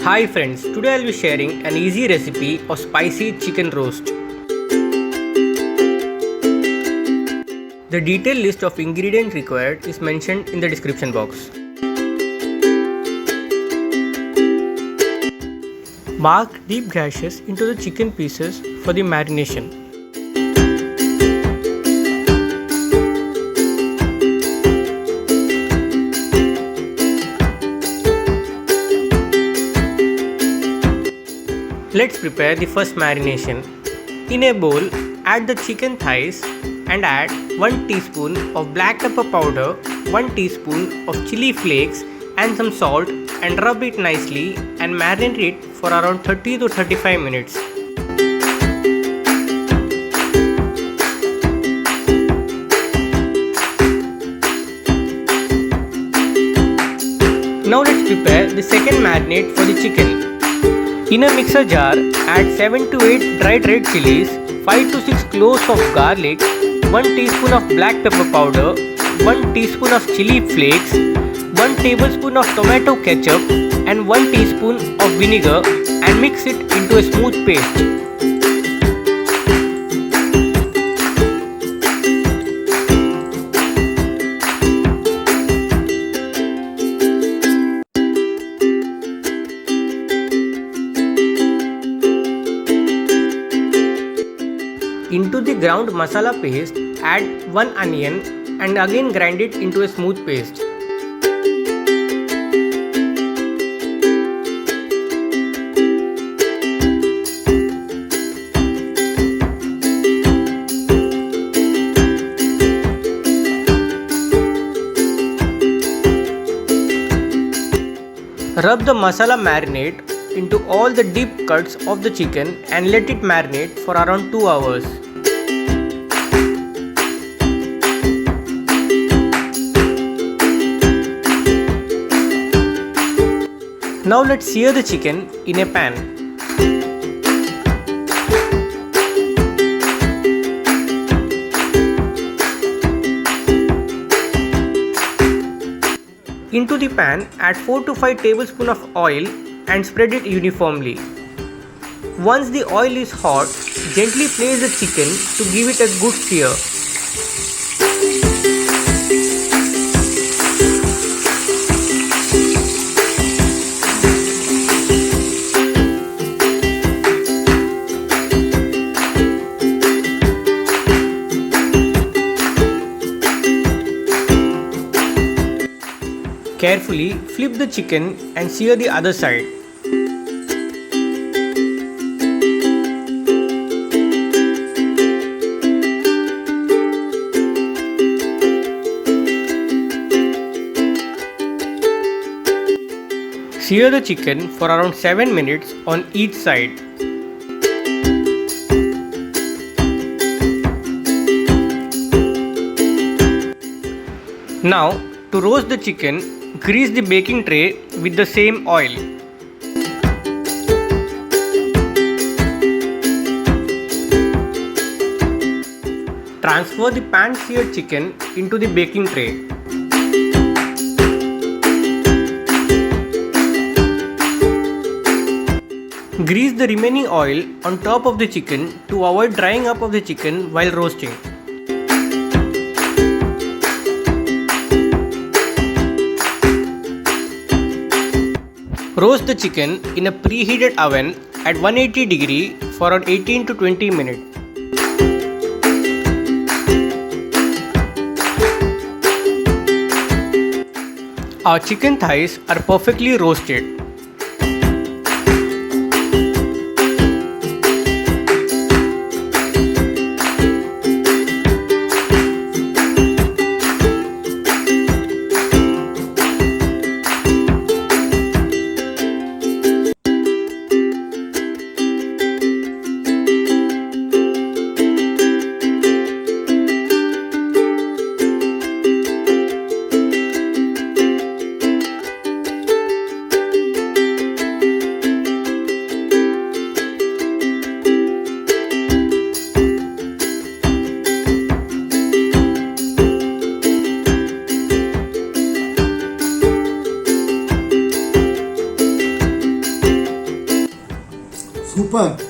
Hi friends, today I'll be sharing an easy recipe of spicy chicken roast. The detailed list of ingredients required is mentioned in the description box. Mark deep gashes into the chicken pieces for the marination. Let's prepare the first marination. In a bowl, add the chicken thighs and add 1 teaspoon of black pepper powder, 1 teaspoon of chili flakes and some salt and rub it nicely and marinate it for around 30 to 35 minutes. Now let's prepare the second marinade for the chicken. In a mixer jar, add 7 to 8 dried red chilies, 5 to 6 cloves of garlic, 1 teaspoon of black pepper powder, 1 teaspoon of chili flakes, 1 tablespoon of tomato ketchup and 1 teaspoon of vinegar and mix it into a smooth paste. Into the ground masala paste, add 1 onion and again grind it into a smooth paste. Rub the masala marinade into all the deep cuts of the chicken and let it marinate for around 2 hours. Now let's sear the chicken in a pan. Into the pan, add 4 to 5 tablespoons of oil and spread it uniformly. Once the oil is hot, gently place the chicken to give it a good sear. Carefully flip the chicken and sear the other side. Sear the chicken for around 7 minutes on each side. Now, to roast the chicken, grease the baking tray with the same oil. Transfer the pan-seared chicken into the baking tray. Grease the remaining oil on top of the chicken to avoid drying up of the chicken while roasting. Roast the chicken in a preheated oven at 180 degree for around 18 to 20 minutes. Our chicken thighs are perfectly roasted. Super.